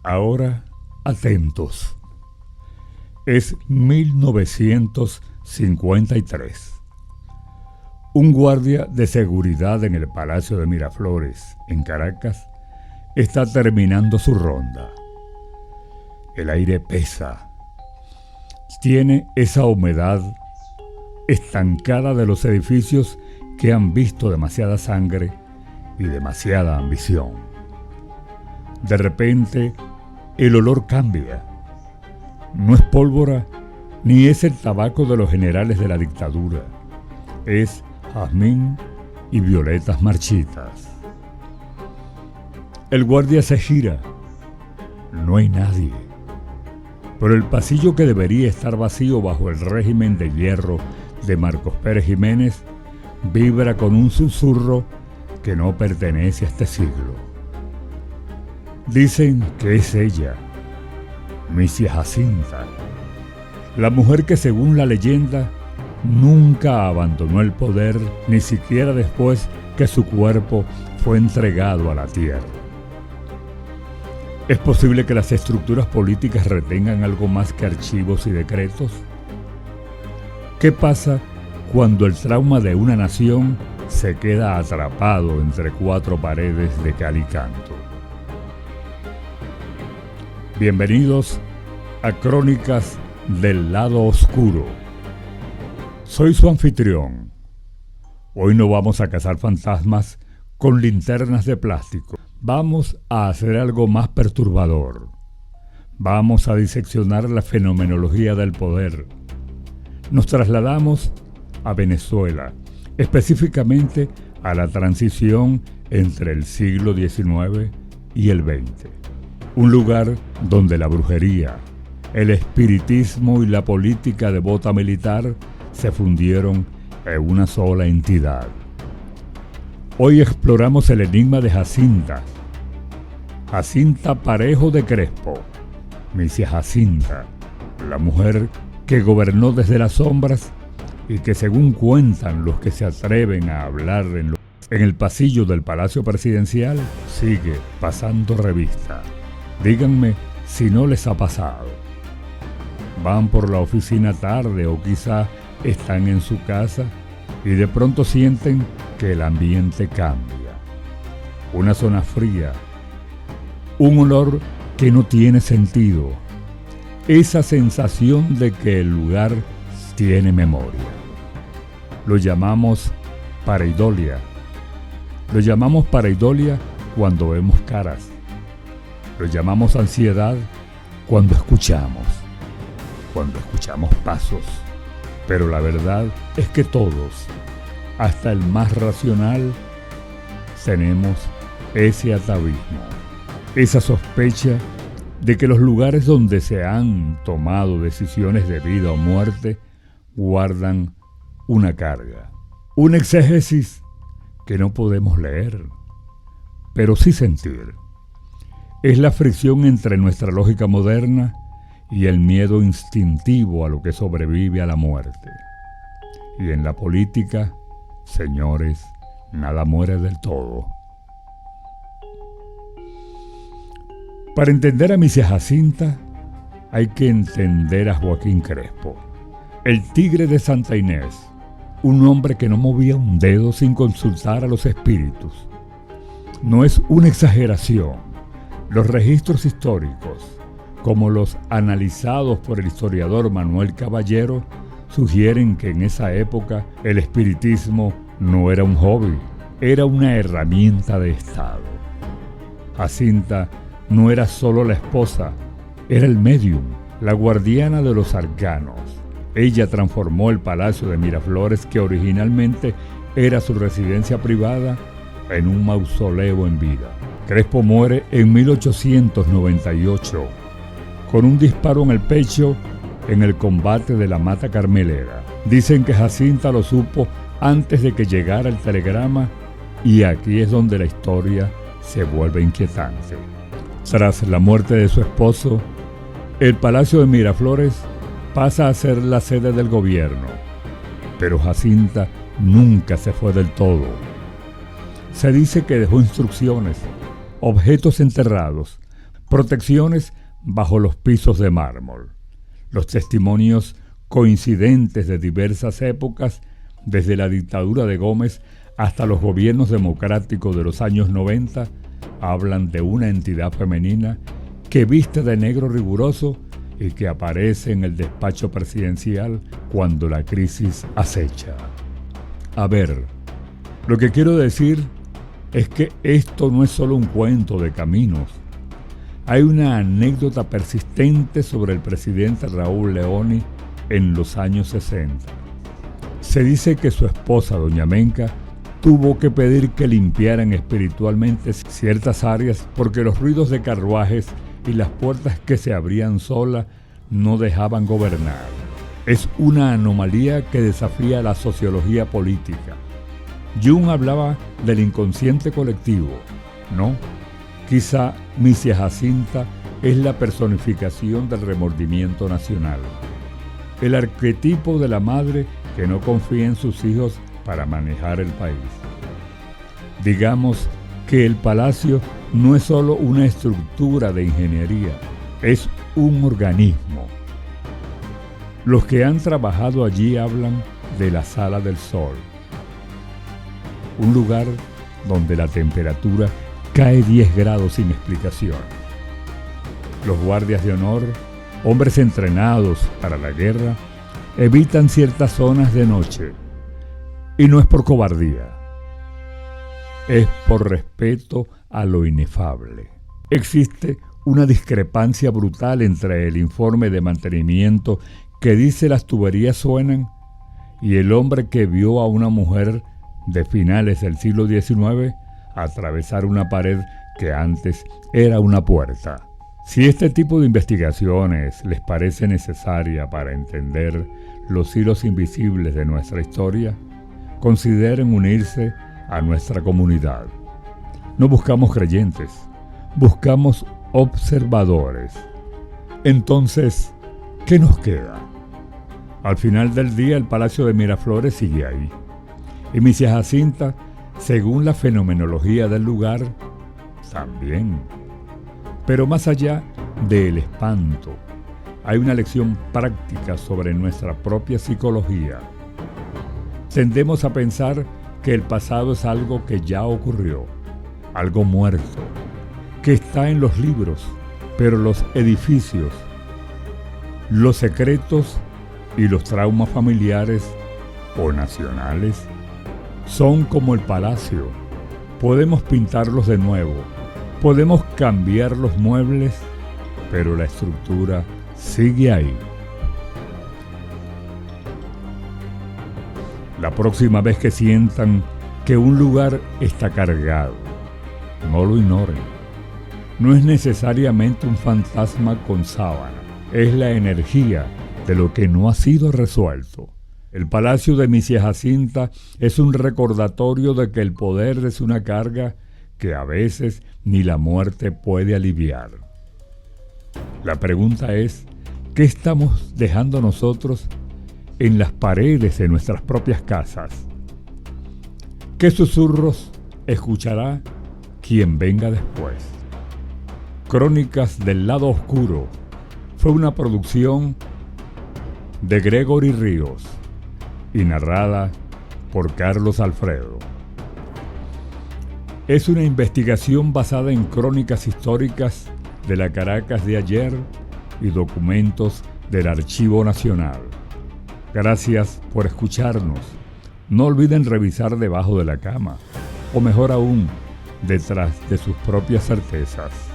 Ahora, atentos. Es 1953. Un guardia de seguridad en el Palacio de Miraflores, en Caracas, está terminando su ronda. El aire pesa. Tiene esa humedad estancada de los edificios que han visto demasiada sangre y demasiada ambición. De repente, el olor cambia. No es pólvora ni es el tabaco de los generales de la dictadura. Es jazmín y violetas marchitas. El guardia se gira. No hay nadie. Pero el pasillo que debería estar vacío bajo el régimen de hierro de Marcos Pérez Jiménez vibra con un susurro que no pertenece a este siglo. Dicen que es ella, Misia Jacinta, la mujer que según la leyenda nunca abandonó el poder, ni siquiera después que su cuerpo fue entregado a la tierra. ¿Es posible que las estructuras políticas retengan algo más que archivos y decretos? ¿Qué pasa cuando el trauma de una nación se queda atrapado entre cuatro paredes de cal y canto? Bienvenidos a Crónicas del Lado Oscuro. Soy su anfitrión. Hoy no vamos a cazar fantasmas con linternas de plástico. Vamos a hacer algo más perturbador. Vamos a diseccionar la fenomenología del poder. Nos trasladamos a Venezuela, específicamente a la transición entre el siglo XIX y el XX. Un lugar donde la brujería, el espiritismo y la política devota militar se fundieron en una sola entidad. Hoy exploramos el enigma de Jacinta Parejo de Crespo, Misia Jacinta, la mujer que gobernó desde las sombras y que, según cuentan los que se atreven a hablar en el pasillo del Palacio Presidencial, sigue pasando revista. Díganme si no les ha pasado. Van por la oficina tarde o quizá están en su casa y de pronto sienten que el ambiente cambia. Una zona fría, un olor que no tiene sentido, esa sensación de que el lugar tiene memoria. Lo llamamos pareidolia. Lo llamamos pareidolia cuando vemos caras. Lo llamamos ansiedad cuando escuchamos pasos. Pero la verdad es que todos, hasta el más racional, tenemos ese atavismo, esa sospecha de que los lugares donde se han tomado decisiones de vida o muerte guardan una carga, un exégesis que no podemos leer, pero sí sentir. Es la fricción entre nuestra lógica moderna y el miedo instintivo a lo que sobrevive a la muerte. Y en la política, señores, nada muere del todo. Para entender a Misia Jacinta, hay que entender a Joaquín Crespo, el tigre de Santa Inés, un hombre que no movía un dedo sin consultar a los espíritus. No es una exageración. Los registros históricos, como los analizados por el historiador Manuel Caballero, sugieren que en esa época el espiritismo no era un hobby, era una herramienta de Estado. Jacinta no era solo la esposa, era el medium, la guardiana de los arcanos. Ella transformó el Palacio de Miraflores, que originalmente era su residencia privada, en un mausoleo en vida. Crespo muere en 1898, con un disparo en el pecho en el combate de la Mata Carmelera. Dicen que Jacinta lo supo antes de que llegara el telegrama, y aquí es donde la historia se vuelve inquietante. Tras la muerte de su esposo, el Palacio de Miraflores pasa a ser la sede del gobierno, pero Jacinta nunca se fue del todo. Se dice que dejó instrucciones, objetos enterrados, protecciones bajo los pisos de mármol, los testimonios coincidentes de diversas épocas, desde la dictadura de Gómez hasta los gobiernos democráticos de los años 90, hablan de una entidad femenina que viste de negro riguroso y que aparece en el despacho presidencial cuando la crisis acecha. A ver, lo que quiero decir es que esto no es solo un cuento de Caminos. Hay una anécdota persistente sobre el presidente Raúl Leoni en los años 60. Se dice que su esposa, doña Menca, tuvo que pedir que limpiaran espiritualmente ciertas áreas porque los ruidos de carruajes y las puertas que se abrían solas no dejaban gobernar. Es una anomalía que desafía la sociología política. Jung hablaba del inconsciente colectivo, ¿no? Quizá Misia Jacinta es la personificación del remordimiento nacional, el arquetipo de la madre que no confía en sus hijos para manejar el país. Digamos que el palacio no es solo una estructura de ingeniería, es un organismo. Los que han trabajado allí hablan de la Sala del Sol, un lugar donde la temperatura cae 10 grados sin explicación. Los guardias de honor, hombres entrenados para la guerra, evitan ciertas zonas de noche. Y no es por cobardía, es por respeto a lo inefable. Existe una discrepancia brutal entre el informe de mantenimiento que dice las tuberías suenan y el hombre que vio a una mujer de finales del siglo XIX atravesar una pared que antes era una puerta. Si este tipo de investigaciones les parece necesaria para entender los hilos invisibles de nuestra historia, consideren unirse a nuestra comunidad. No buscamos creyentes, buscamos observadores. Entonces, ¿qué nos queda? Al final del día, el Palacio de Miraflores sigue ahí. Y Misia Jacinta, según la fenomenología del lugar, también. Pero más allá del espanto, hay una lección práctica sobre nuestra propia psicología. Tendemos a pensar que el pasado es algo que ya ocurrió, algo muerto, que está en los libros, pero los edificios, los secretos y los traumas familiares o nacionales son como el palacio. Podemos pintarlos de nuevo, podemos cambiar los muebles, pero la estructura sigue ahí. La próxima vez que sientan que un lugar está cargado, no lo ignoren. No es necesariamente un fantasma con sábana, es la energía de lo que no ha sido resuelto. El Palacio de Misia Jacinta es un recordatorio de que el poder es una carga que a veces ni la muerte puede aliviar. La pregunta es, ¿qué estamos dejando nosotros en las paredes de nuestras propias casas? ¿Qué susurros escuchará quien venga después? Crónicas del Lado Oscuro fue una producción de Gregory Ríos y narrada por Carlos Alfredo. Es una investigación basada en crónicas históricas de la Caracas de ayer y documentos del Archivo Nacional. Gracias por escucharnos. No olviden revisar debajo de la cama, o mejor aún, detrás de sus propias certezas.